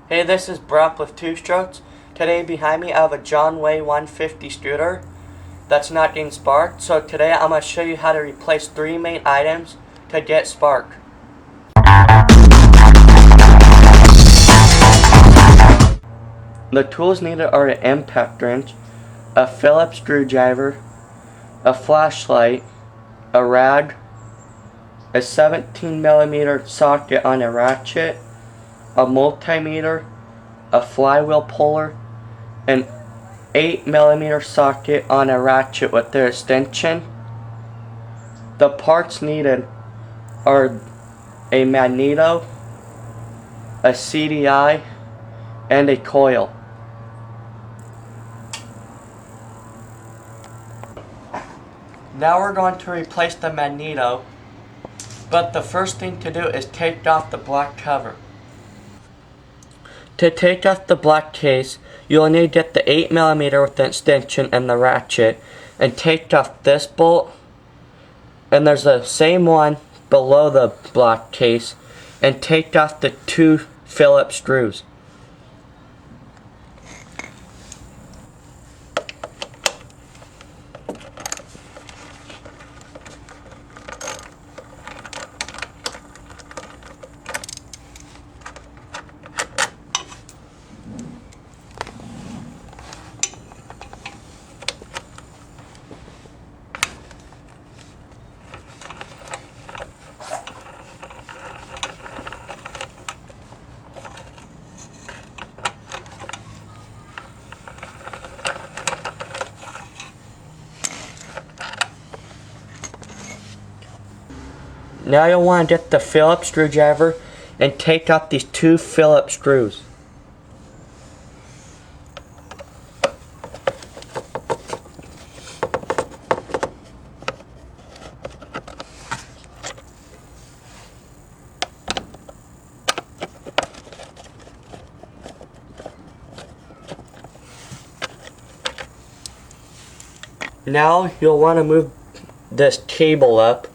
Hey, this is Brock with Two Strokes. Today behind me I have a Jonway 150 scooter that's not getting spark. So today I'm going to show you how to replace three main items to get spark. The tools needed are an impact wrench, a Phillips screwdriver, a flashlight, a rag, a 17mm socket on a ratchet, a multimeter, a flywheel puller, an 8mm socket on a ratchet with their extension. The parts needed are a Magneto, a CDI, and a coil. Now we're going to replace the Magneto, but the first thing to do is take off the black cover. To take off the black case, you'll need to get the 8mm with the extension and the ratchet and take off this bolt, and there's the same one below the black case, and take off the two Phillips screws. Now you'll want to get the Phillips screwdriver and take out these two Phillips screws. Now you'll want to move this cable up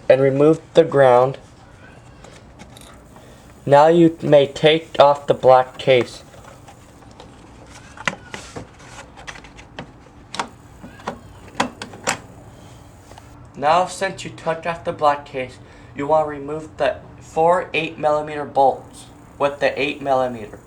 and remove the ground. Now you may take off the black case. Now since you took off the black case, you want to remove the four 8mm bolts with the 8mm.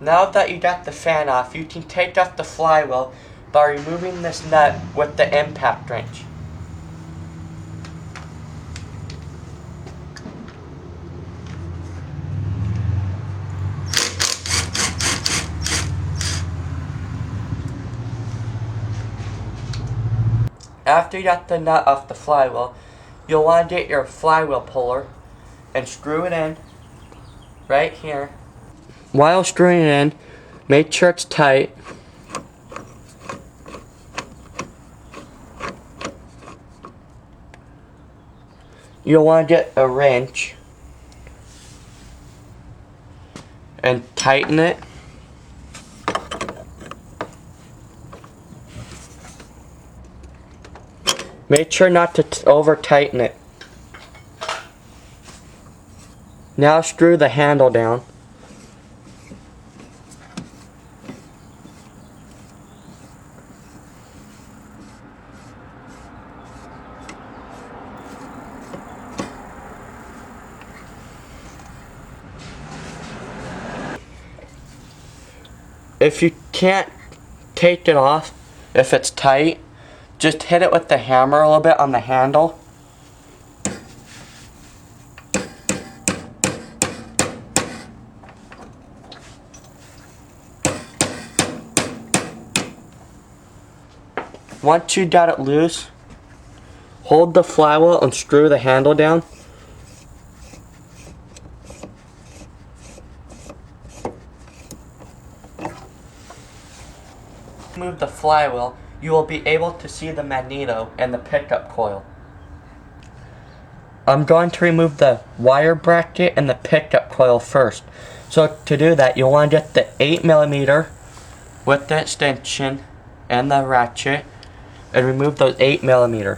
Now that you got the fan off, you can take off the flywheel by removing this nut with the impact wrench. After you got the nut off the flywheel, you'll want to get your flywheel puller and screw it in right here. While screwing it in, make sure it's tight. You'll want to get a wrench and tighten it. Make sure not to over tighten it. Now screw the handle down. If you can't take it off, if it's tight, just hit it with the hammer a little bit on the handle. Once you got it loose, hold the flywheel and screw the handle down. Move the flywheel, you will be able to see the Magneto and the pickup coil. I'm going to remove the wire bracket and the pickup coil first. So to do that, you'll want to get the 8mm with the extension and the ratchet and remove those 8mm.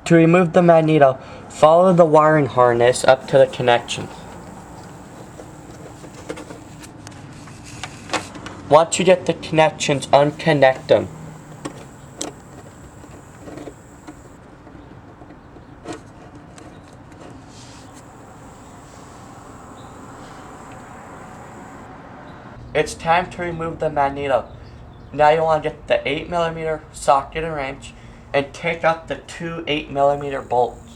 To remove the magneto, follow the wiring harness up to the connections. Once you get the connections, unconnect them. It's time to remove the magneto. Now you want to get the 8mm socket and wrench and take out the two 8mm bolts.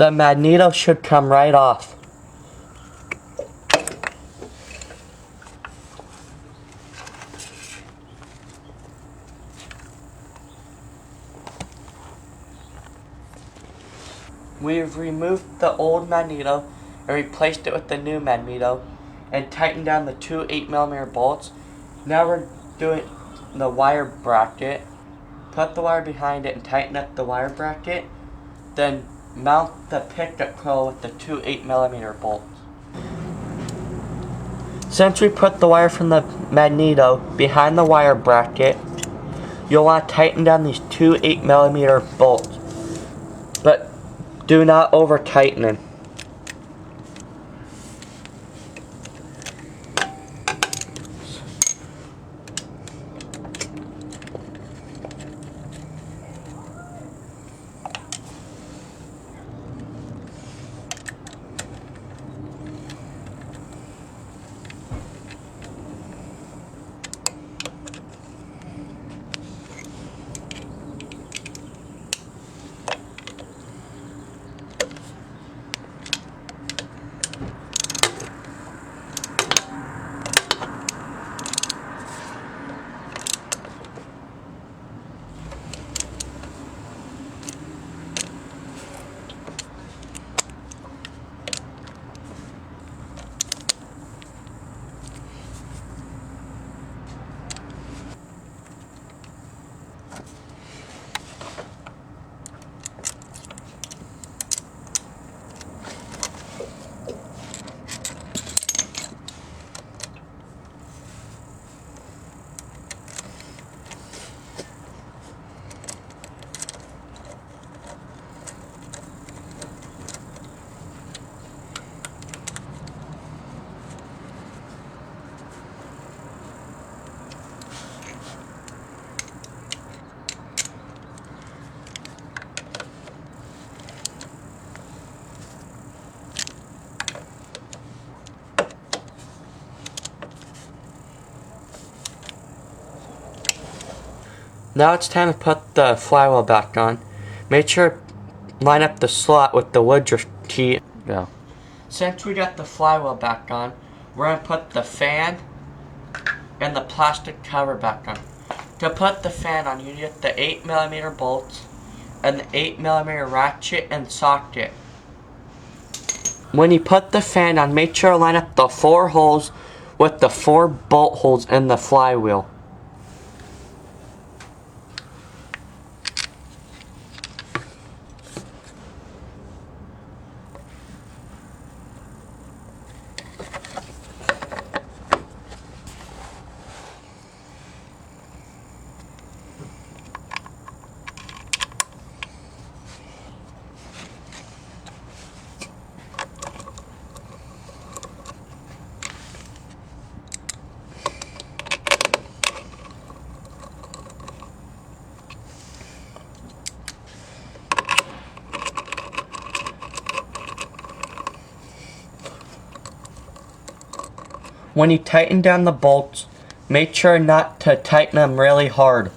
The magneto should come right off. We've removed the old magneto and replaced it with the new magneto and tightened down the two 8mm bolts. Now we're doing the wire bracket. Put the wire behind it and tighten up the wire bracket. Then mount the pickup coil with the two 8mm bolts. Since we put the wire from the magneto behind the wire bracket, you'll want to tighten down these two 8mm bolts. But do not over tighten them. Now it's time to put the flywheel back on. Make sure to line up the slot with the Woodruff key. Go. Since we got the flywheel back on, we're going to put the fan and the plastic cover back on. To put the fan on, you get the 8mm bolts and the 8mm ratchet and socket. When you put the fan on, make sure to line up the 4 holes with the 4 bolt holes in the flywheel. When you tighten down the bolts, make sure not to tighten them really hard.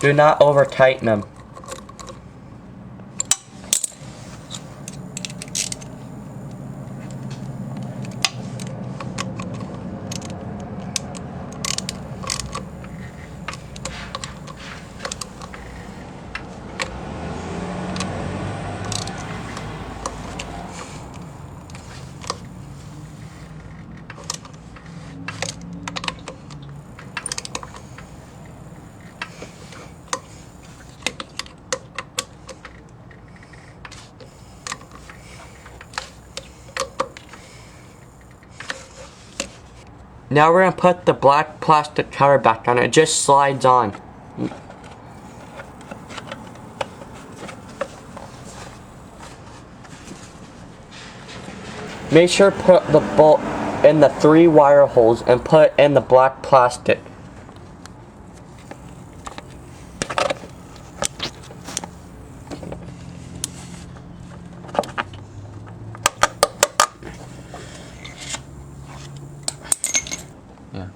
Do not over tighten them. Now we're going to put the black plastic cover back on. It just slides on. Make sure to put the bolt in the 3 wire holes and put it in the black plastic. Yeah.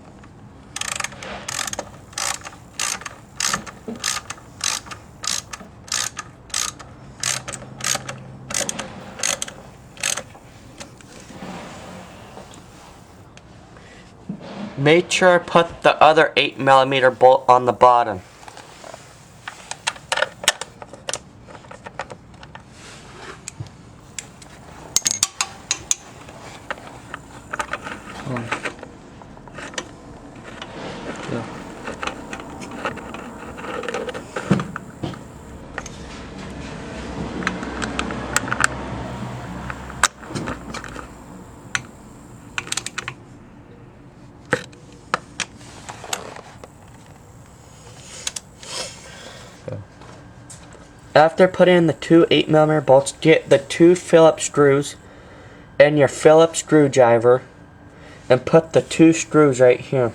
Make sure to put the other 8mm bolt on the bottom. Yeah. After putting in the 2 8mm bolts, get the 2 Phillips screws and your Phillips screwdriver and put the 2 screws right here.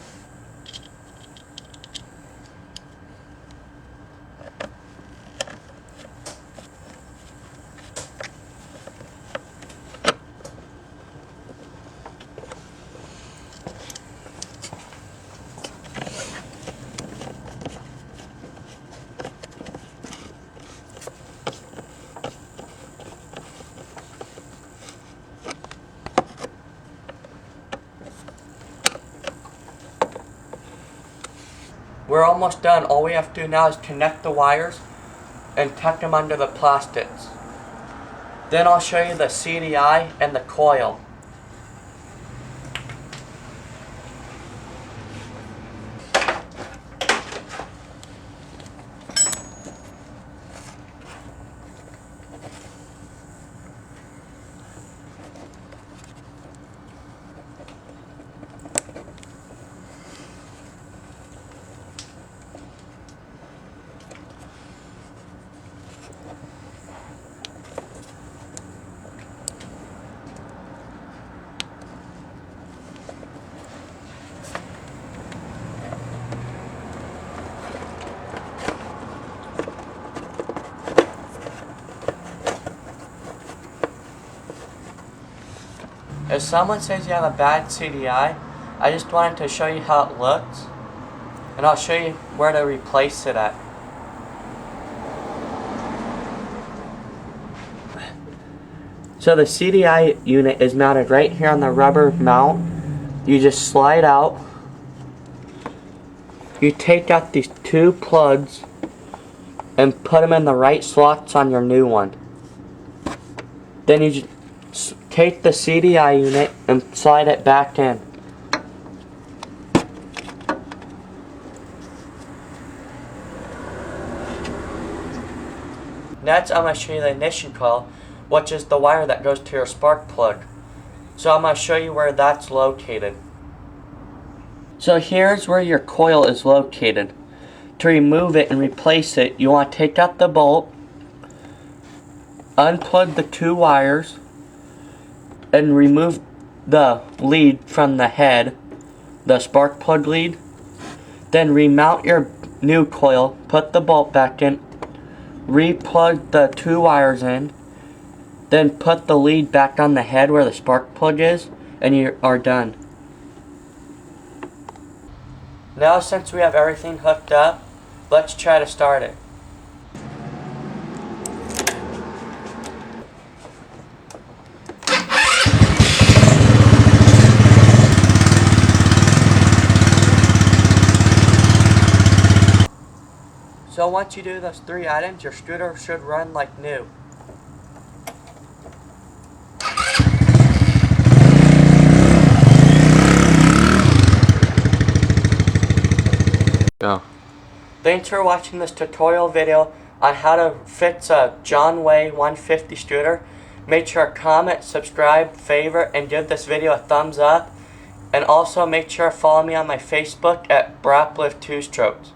We're almost done. All we have to do now is connect the wires and tuck them under the plastics. Then I'll show you the CDI and the coil. If someone says you have a bad CDI, I just wanted to show you how it looks. And I'll show you where to replace it at. So the CDI unit is mounted right here on the rubber mount. You just slide out. You take out these two plugs and put them in the right slots on your new one. Then you just take the CDI unit and slide it back in. Next, I'm going to show you the ignition coil, which is the wire that goes to your spark plug. So I'm going to show you where that's located. So here's where your coil is located. To remove it and replace it, you want to take out the bolt, unplug the two wires, and remove the lead from the head, the spark plug lead. Then remount your new coil, put the bolt back in, replug the two wires in, then put the lead back on the head where the spark plug is, and you are done. Now since we have everything hooked up, let's try to start it. So once you do those three items, your scooter should run like new. Go. Thanks for watching this tutorial video on how to fix a Jonway 150 scooter. Make sure to comment, subscribe, favorite, and give this video a thumbs up. And also make sure to follow me on my Facebook at Braplift 2 Strokes.